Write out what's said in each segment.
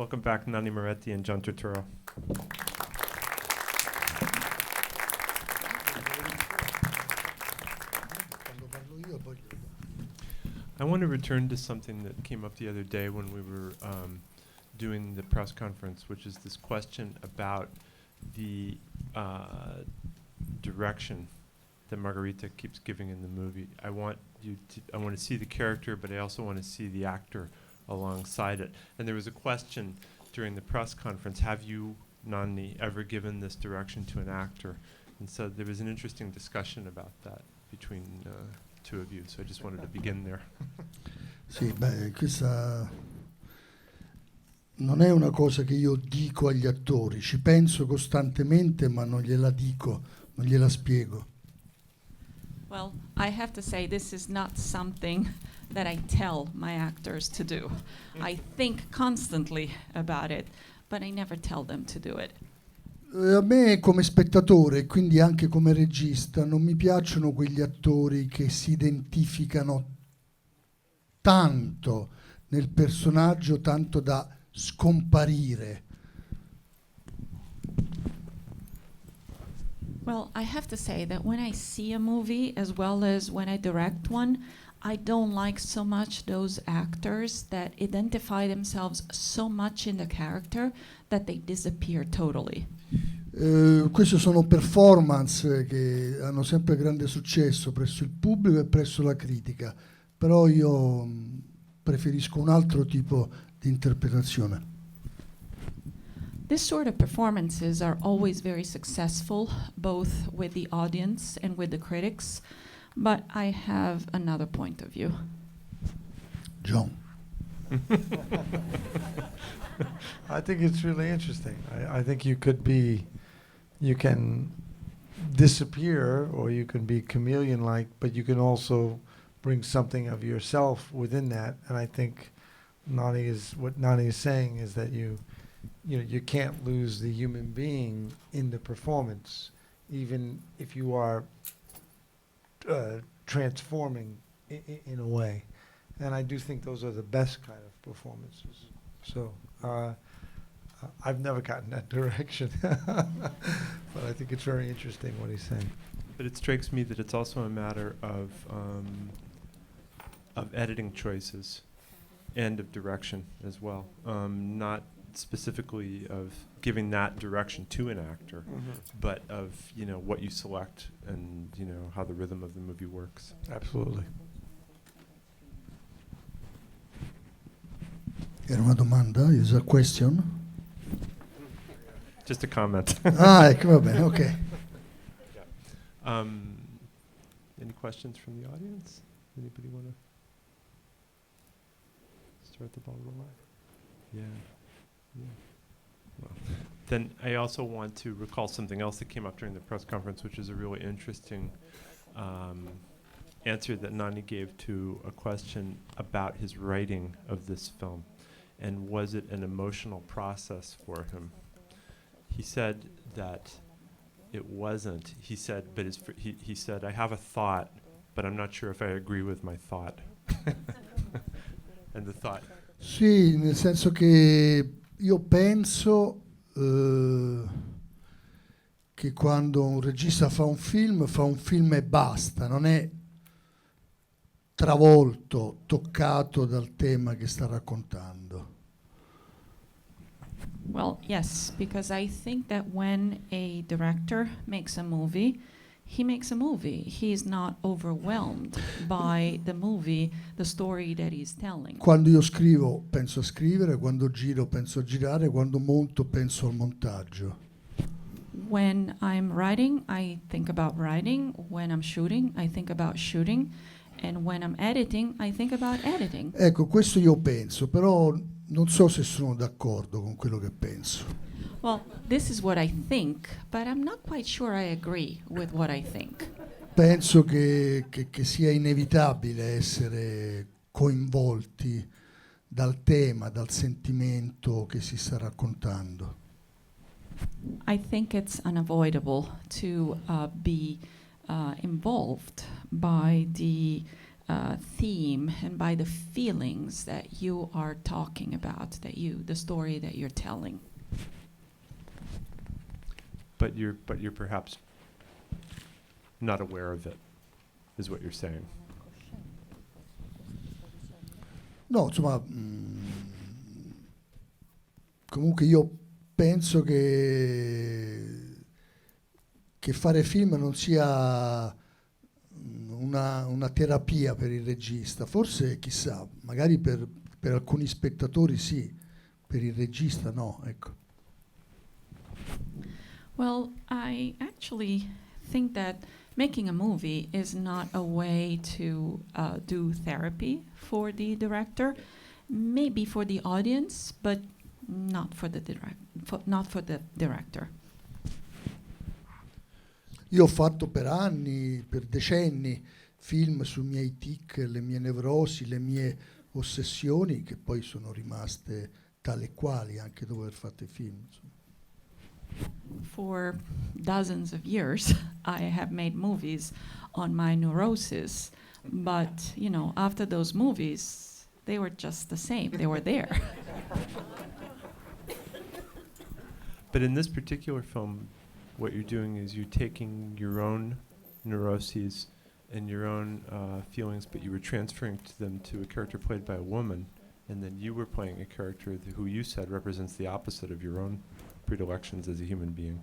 Welcome back, Nanni Moretti and John Turturro. I want to return to something that came up the other day when we were doing the press conference, which is this question about the direction that Margherita keeps giving in the movie. I want to see the character, but I also want to see the actor alongside it. And there was a question during the press conference, have you, Nanni, ever given this direction to an actor? And so there was an interesting discussion about that between two of you. So I just wanted to begin there. Sì, beh, questa non è una cosa che io dico agli attori, ci penso costantemente, ma non gliela dico, non gliela spiego. Well, I have to say this is not something that I tell my actors to do. I think constantly about it, but I never tell them to do it. A me come spettatore e quindi anche come regista non mi piacciono quegli attori che si identificano tanto nel personaggio, tanto da scomparire. Well, I have to say that when I see a movie as well as when I direct one, I don't like so much those actors that identify themselves so much in the character that they disappear totally. Queste sono performance che hanno sempre grande successo presso il pubblico e presso la critica, però io preferisco un altro tipo di interpretazione. This sort of performances are always very successful, both with the audience and with the critics, but I have another point of view. John. I think it's really interesting. I think you can disappear or you can be chameleon-like, but you can also bring something of yourself within that. And I think what Nanni is saying is that you can't lose the human being in the performance, even if you are transforming in a way. And I do think those are the best kind of performances. So I've never gotten that direction, but I think it's very interesting what he's saying. But it strikes me that it's also a matter of editing choices and of direction as well. Not specifically of giving that direction to an actor, but of what you select and how the rhythm of the movie works. Absolutely. Era una domanda? Is a question? Just a comment. Ecco, va bene, ok. Any questions from the audience? Anybody want to start the ball rolling? Yeah. Well, then I also want to recall something else that came up during the press conference, which is a really interesting answer that Nanni gave to a question about his writing of this film. And was it an emotional process for him? He said that it wasn't. He said, but he said, I have a thought, but I'm not sure if I agree with my thought. And the thought. Sì, nel senso che io penso che quando un regista fa un film e basta, non è travolto, toccato dal tema che sta raccontando. Well, yes, because I think that when a director makes a movie, he makes a movie. He's not overwhelmed by the movie, the story that he's telling. Quando io scrivo, penso a scrivere, quando giro, penso a girare, quando monto, penso al montaggio. When I'm writing, I think about writing. When I'm shooting, I think about shooting. And when I'm editing, I think about editing. Ecco, questo io penso, però non so se sono d'accordo con quello che penso. Well, this is what I think, but I'm not quite sure I agree with what I think. Penso che sia inevitabile essere coinvolti dal tema, dal sentimento che si sta raccontando. I think it's unavoidable to be involved by the theme and by the feelings that you are talking about, the story that you're telling. But you're perhaps not aware of it, is what you're saying. No, insomma, comunque io penso che fare film non sia una terapia per il regista. Forse, chissà, magari per alcuni spettatori sì, per il regista no, ecco. Well, I actually think that making a movie is not a way to do therapy for the director, maybe for the audience, but not for the director. Io ho fatto per anni, per decenni, film sui miei tic, le mie nevrosi, le mie ossessioni, che poi sono rimaste tale e quali anche dopo aver fatto i film. Insomma. For dozens of years, I have made movies on my neurosis, but after those movies, they were just the same. They were there. But in this particular film, what you're doing is you're taking your own neuroses and your own feelings, but you were transferring them to a character played by a woman, and then you were playing a character who you said represents the opposite of your own predilections as a human being.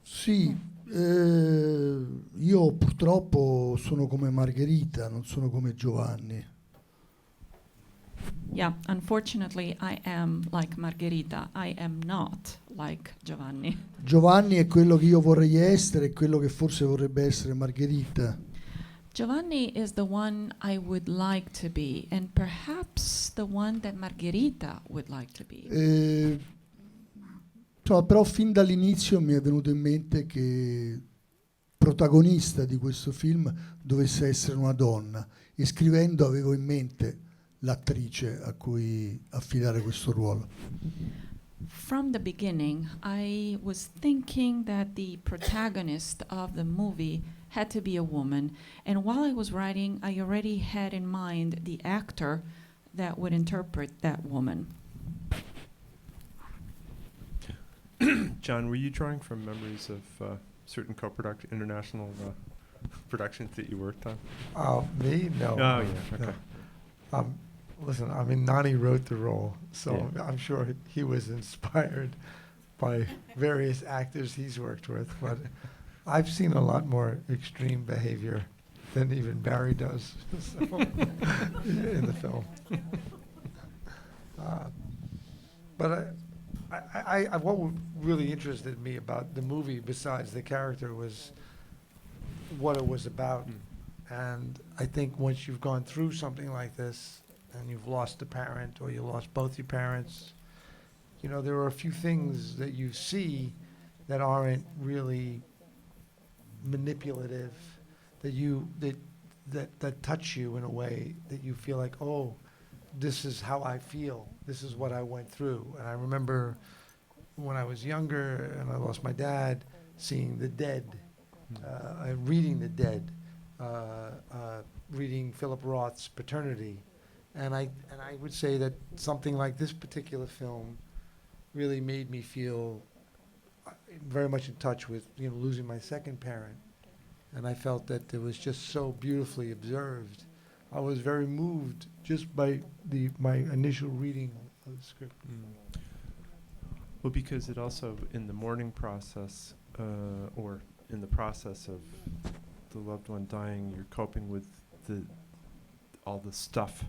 Sì, io purtroppo sono come Margherita, non sono come Giovanni. Yeah, unfortunately, I am like Margherita. I am not like Giovanni. Giovanni è quello che io vorrei essere e quello che forse vorrebbe essere Margherita. Giovanni is the one I would like to be, and perhaps the one that Margherita would like to be. Insomma, però fin dall'inizio mi è venuto in mente che protagonista di questo film dovesse essere una donna, e scrivendo avevo in mente l'attrice a cui affidare questo ruolo. From the beginning, I was thinking that the protagonist of the movie had to be a woman, and while I was writing, I already had in mind the actor that would interpret that woman. John, were you drawing from memories of certain international productions that you worked on? Me? No. Oh, yeah, okay. No. Listen, I mean, Nanni wrote the role, so Yeah. I'm sure he was inspired by various actors he's worked with, but I've seen a lot more extreme behavior than even Barry does in the film. But what really interested me about the movie, besides the character, was what it was about. And I think once you've gone through something like this, and you've lost a parent, or you lost both your parents, there are a few things that you see that aren't really manipulative, that touch you in a way that you feel like, oh, this is how I feel. This is what I went through. And I remember when I was younger and I lost my dad, seeing The Dead, reading The Dead, reading Philip Roth's Paternity. And I would say that something like this particular film really made me feel very much in touch with losing my second parent. And I felt that it was just so beautifully observed. I was very moved just by my initial reading of the script. Well, because it also, in the mourning process, or in the process of the loved one dying, you're coping with all the stuff.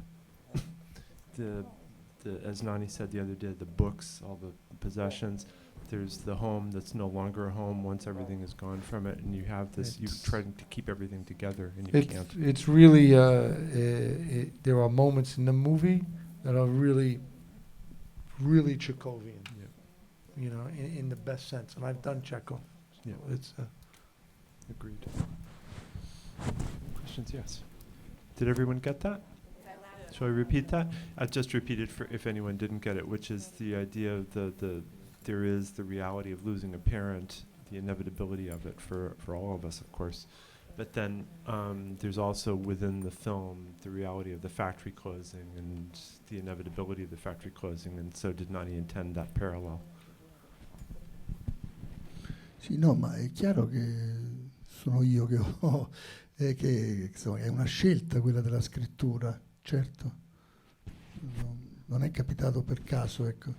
As Nanni said the other day, the books, all the possessions. There's the home that's no longer a home once everything is gone from it, and you have this. You're trying to keep everything together, and you can't. It's really there are moments in the movie that are really, really Chekhovian. Yeah. In the best sense. And I've done Chekhov. So Yeah. it's Agreed. Questions? Yes. Did everyone get that? Shall I repeat that? I'll just repeat it for if anyone didn't get it, which is the idea of there is the reality of losing a parent, the inevitability of it for all of us, of course. But then there's also within the film the reality of the factory closing and the inevitability of the factory closing, and so did Nanni intend that parallel? Sì, no, ma è chiaro che sono io che ho, che insomma, è una scelta quella della scrittura, certo. Non è capitato per caso, ecco.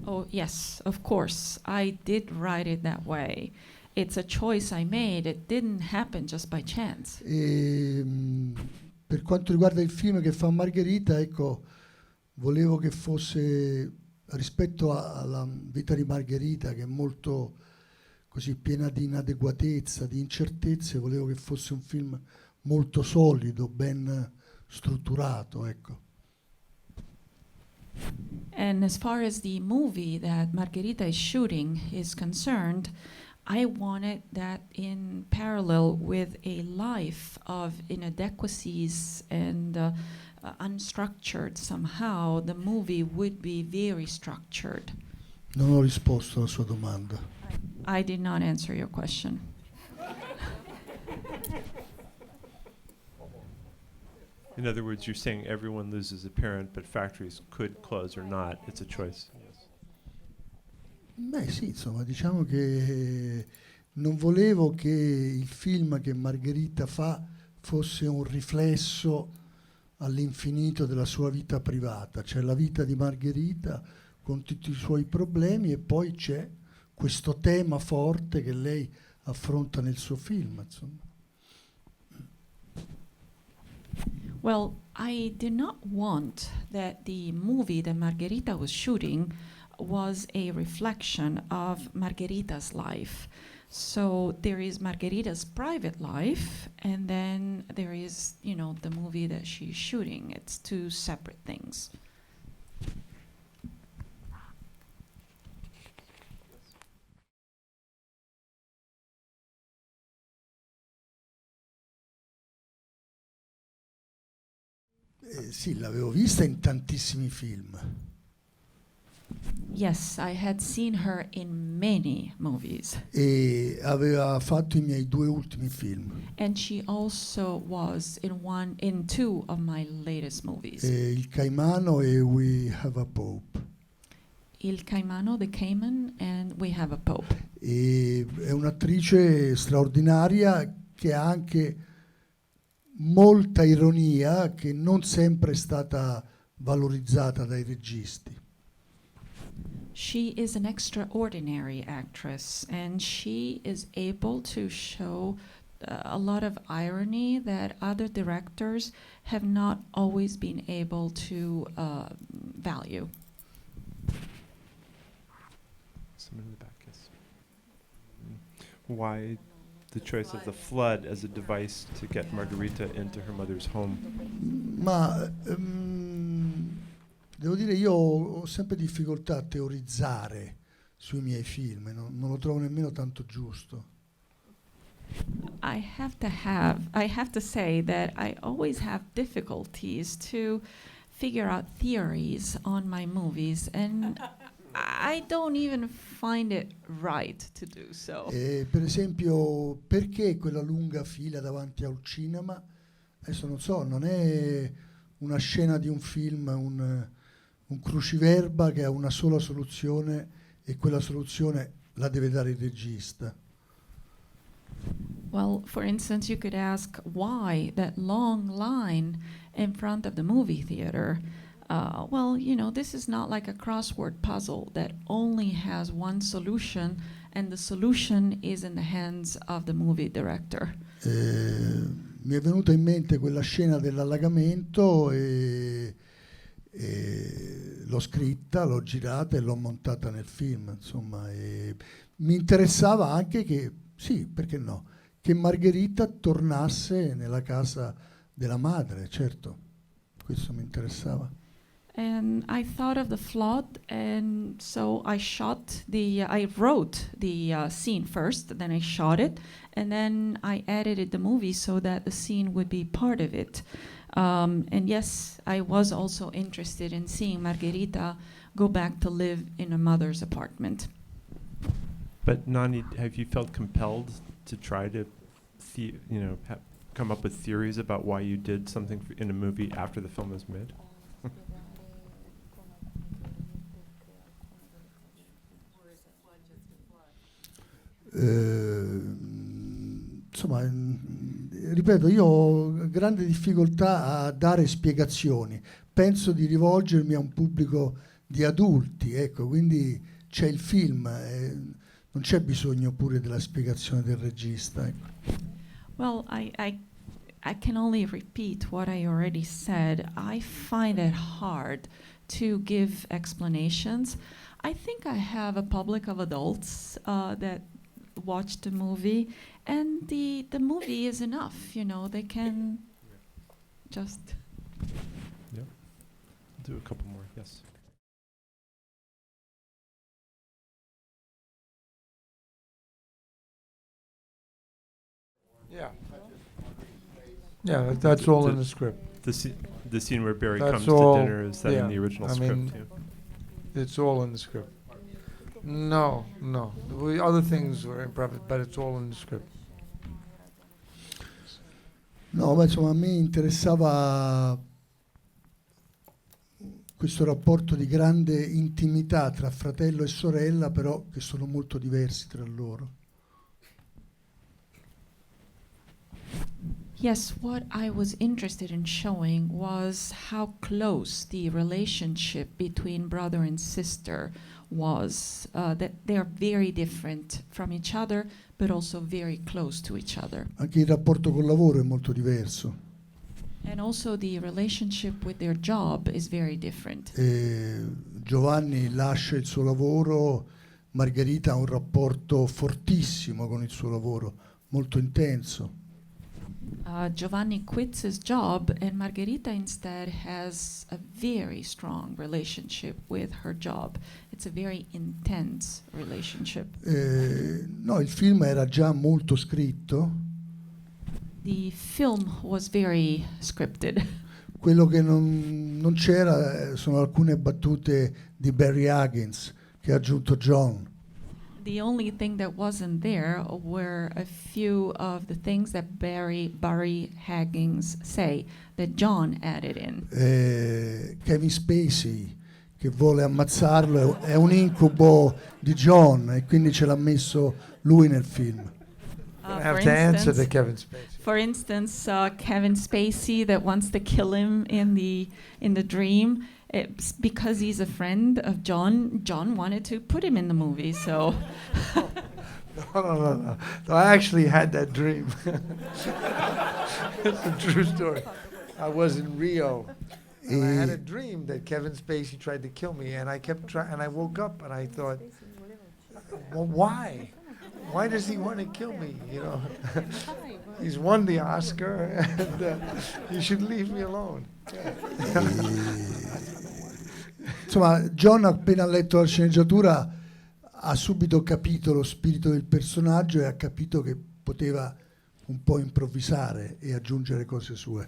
Oh, yes, of course. I did write it that way. It's a choice I made. It didn't happen just by chance. Per quanto riguarda il film che fa Margherita, ecco, volevo che fosse, rispetto alla vita di Margherita, che è molto così piena di inadeguatezza, di incertezze, volevo che fosse un film molto solido, ben strutturato, ecco. And as far as the movie that Margherita is shooting is concerned, I wanted that in parallel with a life of inadequacies and unstructured somehow, the movie would be very structured. Non ho risposto alla sua domanda. I did not answer your question. In other words, you're saying everyone loses a parent, but factories could close or not. It's a choice. Beh sì, insomma, diciamo che non volevo che il film che Margherita fa fosse un riflesso all'infinito della sua vita privata. C'è la vita di Margherita con tutti i suoi problemi e poi c'è questo tema forte che lei affronta nel suo film, insomma. Well, I did not want that the movie that Margherita was shooting was a reflection of Margherita's life. So there is Margherita's private life, and then there is, you know, the movie that she's shooting. It's two separate things. Sì, l'avevo vista in tantissimi film. Yes, I had seen her in many movies. E aveva fatto i miei 2 ultimi film. And she also was in two of my latest movies. Il Caimano e We Have a Pope. Il Caimano, The Cayman, and We Have a Pope. E è un'attrice straordinaria che ha anche molta ironia che non sempre è stata valorizzata dai registi. She is an extraordinary actress, and she is able to show a lot of irony that other directors have not always been able to value. Someone in the back, yes. Why the choice of the flood as a device to get Margherita into her mother's home? Ma devo dire, io ho sempre difficoltà a teorizzare sui miei film, non lo trovo nemmeno tanto giusto. I have to say that I always have difficulties to figure out theories on my movies, and I don't even find it right to do so. Per esempio, perché quella lunga fila davanti al cinema? Adesso non so, non è una scena di un film, un cruciverba che ha una sola soluzione e quella soluzione la deve dare il regista. Well, for instance, you could ask why that long line in front of the movie theater. Well, you know, this is not like a crossword puzzle that only has one solution, and the solution is in the hands of the movie director. Mi è venuta in mente quella scena dell'allagamento e l'ho scritta, l'ho girata e l'ho montata nel film, insomma, e mi interessava anche che, sì, perché no, che Margherita tornasse nella casa della madre, certo, questo mi interessava. And I thought of the flood, and so I wrote the scene first, then I shot it, and then I edited the movie so that the scene would be part of it. And yes, I was also interested in seeing Margherita go back to live in her mother's apartment. But Nanni, have you felt compelled to try to come up with theories about why you did something in a movie after the film was made? Insomma, ripeto, io ho grande difficoltà a dare spiegazioni. Penso di rivolgermi a un pubblico di adulti, ecco, quindi c'è il film, non c'è bisogno pure della spiegazione del regista. Ecco. Well, I can only repeat what I already said. I find it hard to give explanations. I think I have a public of adults that watch the movie, and the movie is enough. They can just. Yeah. Do a couple more. Yes. Yeah. Yeah, that's all in the script. The scene where Barry That's comes all- to dinner, is that yeah, in the original I script mean, too? It's all in the script. No. Other things were improv, but it's all in the script. No, ma insomma, a me interessava questo rapporto di grande intimità tra fratello e sorella, però che sono molto diversi tra loro. Yes, what I was interested in showing was how close the relationship between brother and sister was. That they are very different from each other, but also very close to each other. Anche il rapporto col lavoro è molto diverso. And also the relationship with their job is very different. Giovanni lascia il suo lavoro, Margherita ha un rapporto fortissimo con il suo lavoro, molto intenso. Giovanni quits his job, and Margherita instead has a very strong relationship with her job. It's a very intense relationship. No, il film era già molto scritto. The film was very scripted. Quello che non c'era sono alcune battute di Barry Huggins che ha aggiunto John. The only thing that wasn't there were a few of the things that Barry Huggins say that John added in. Kevin Spacey che vuole ammazzarlo è un incubo di John e quindi ce l'ha messo lui nel film. I have to answer to Kevin Spacey. For instance, Kevin Spacey that wants to kill him in the dream. It's because he's a friend of John. John wanted to put him in the movie, so. No. I actually had that dream. It's a true story. I was in Rio, and I had a dream that Kevin Spacey tried to kill me, and I kept trying. And I woke up and I thought, well, why? Why does he want to kill me? He's won the Oscar, and he should leave me alone. Insomma, John appena letto la sceneggiatura ha subito capito lo spirito del personaggio e ha capito che poteva un po' improvvisare e aggiungere cose sue.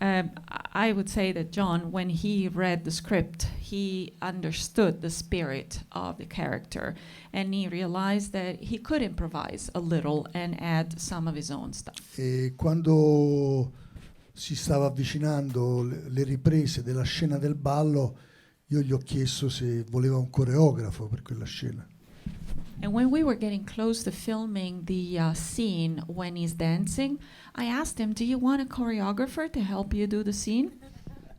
I would say that John, when he read the script, he understood the spirit of the character, and he realized that he could improvise a little and add some of his own stuff. E quando si stava avvicinando le riprese della scena del ballo, io gli ho chiesto se voleva un coreografo per quella scena. And when we were getting close to filming the scene when he's dancing, I asked him, "Do you want a choreographer to help you do the scene?"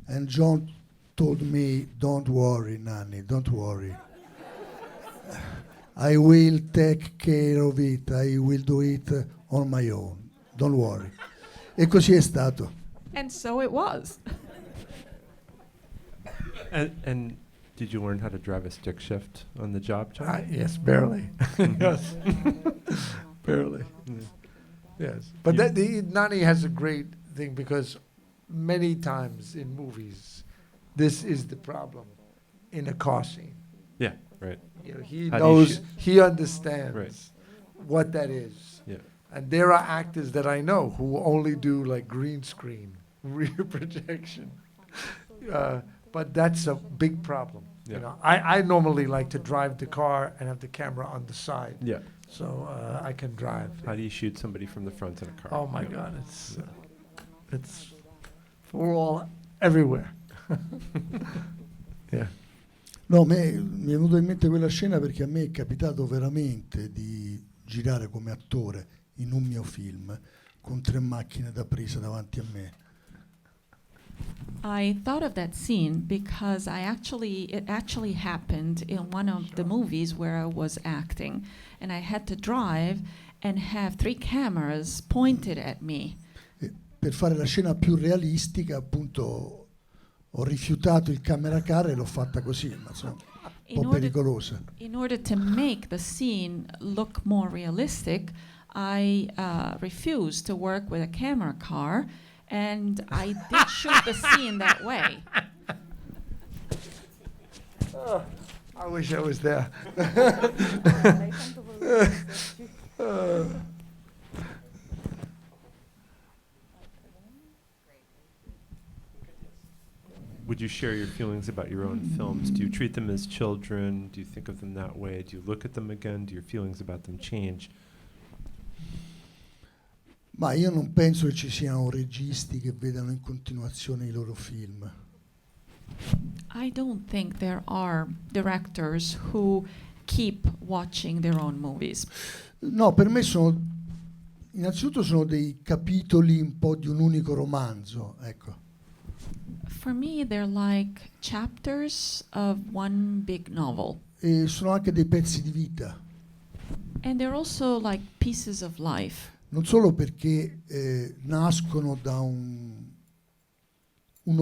And John told me, "Don't worry, Nanni, don't worry. I will take care of it, I will do it on my own. Don't worry." E così è stato. And so it was. And did you learn how to drive a stick shift on the job, John? Yes, barely. Yes, barely. Yes, but Nanni has a great thing because many times in movies, this is the problem in a car scene. Yeah, right. He How do you knows, shoot? he understands Right. what that is. Yeah. And there are actors that I know who only do like green screen, rear projection. But that's a big problem. Yeah. I normally like to drive the car and have the camera on the side. Yeah. So I can drive. How do you shoot somebody from the front in a car? Oh my God, it's we're all everywhere. Yeah. No, mi è venuta in mente quella scena perché a me è capitato veramente di girare come attore in un mio film con 3 macchine da presa davanti a me. I thought of that scene because it actually happened in one of the movies where I was acting, and I had to drive and have 3 cameras pointed at me. E per fare la scena più realistica, appunto, ho rifiutato il camera car e l'ho fatta così, ma insomma, un po' pericolosa. In order to make the scene look more realistic, I refused to work with a camera car, and I did shoot the scene that way. I wish I was there. Would you share your feelings about your own films? Do you treat them as children? Do you think of them that way? Do you look at them again? Do your feelings about them change? Ma io non penso che ci siano registi che vedano in continuazione i loro film. I don't think there are directors who keep watching their own movies. No, per me innanzitutto sono dei capitoli un po' di un unico romanzo, ecco. For me, they're like chapters of one big novel. E sono anche dei pezzi di vita, And they're also like pieces of life. non solo perché nascono da uno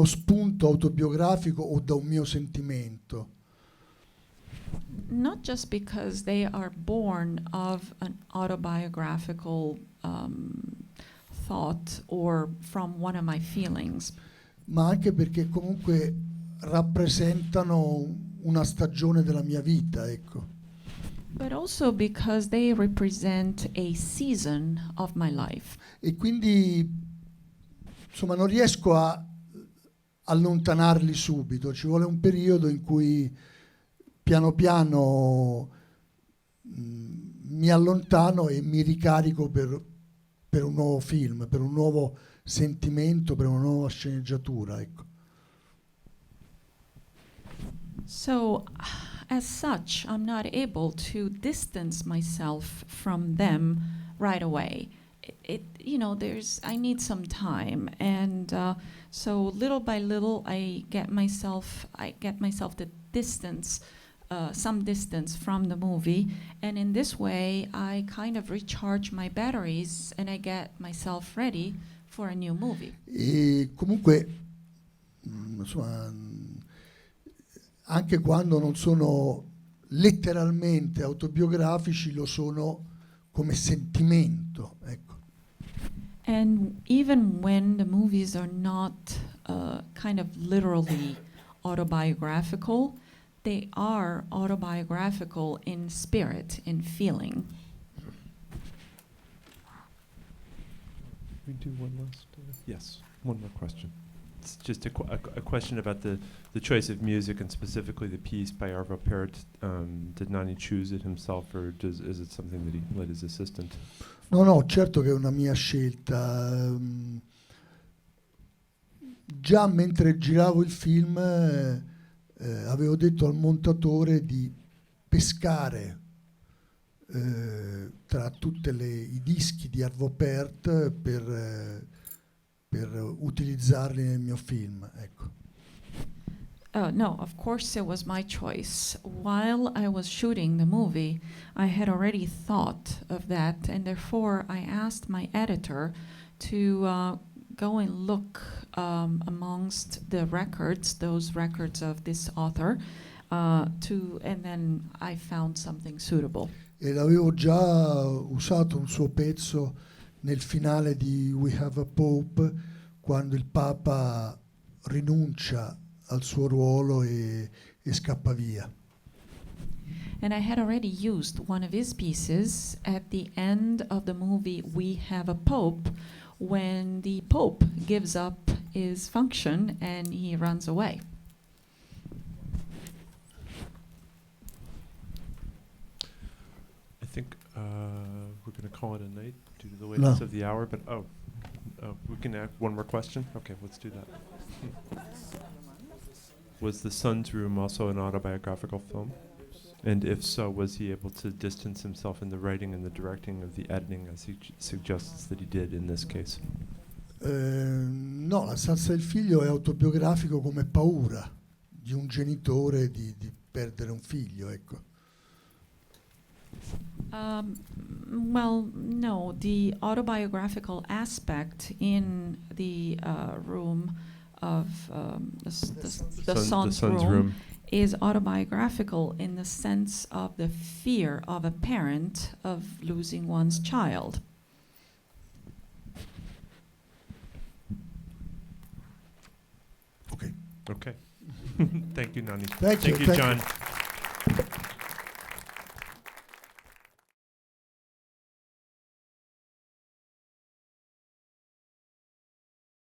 spunto autobiografico o da un mio sentimento, Not just because they are born of an autobiographical thought or from one of my feelings, ma anche perché comunque rappresentano una stagione della mia vita, ecco. but also because they represent a season of my life. E quindi insomma non riesco a allontanarli subito, ci vuole un periodo in cui piano piano mi allontano e mi ricarico per un nuovo film, per un nuovo sentimento, per una nuova sceneggiatura, ecco. So, as such, I'm not able to distance myself from them right away. I need some time, and so little by little, I get myself the distance, some distance from the movie, and in this way, I kind of recharge my batteries, and I get myself ready for a new movie. E comunque, insomma, anche quando non sono letteralmente autobiografici, lo sono come sentimento, ecco. And even when the movies are not kind of literally autobiographical, they are autobiographical in spirit, in feeling. We do one last. Yes, one more question. It's just a question about the choice of music and specifically the piece by Arvo Pärt. Did Nanni choose it himself, or is it something that he let his assistant? No, certo che è una mia scelta. Già mentre giravo il film avevo detto al montatore di pescare tra tutti i dischi di Arvo Pärt per utilizzarli nel mio film, ecco. No, of course it was my choice. While I was shooting the movie, I had already thought of that, and therefore I asked my editor to go and look amongst the records, those records of this author, and then I found something suitable. E l'avevo già usato un suo pezzo nel finale di We Have a Pope, quando il Papa rinuncia al suo ruolo e scappa via. And I had already used one of his pieces at the end of the movie We Have a Pope, when the Pope gives up his function and he runs away. I think we're going to call it a night due to the lateness No. of the hour, but we can ask one more question? Okay, let's do that. Was The Sun's Room also an autobiographical film? And if so, was he able to distance himself in the writing and the directing of the editing as he suggests that he did in this case? No, La stanza del figlio è autobiografico come paura di un genitore di perdere un figlio, ecco. Well, no, the autobiographical aspect in the room of the son's room is autobiographical in the sense of the fear of a parent of losing one's child. Ok. Okay. Thank you, Nanni. Thank you, Thank you, thank John. you.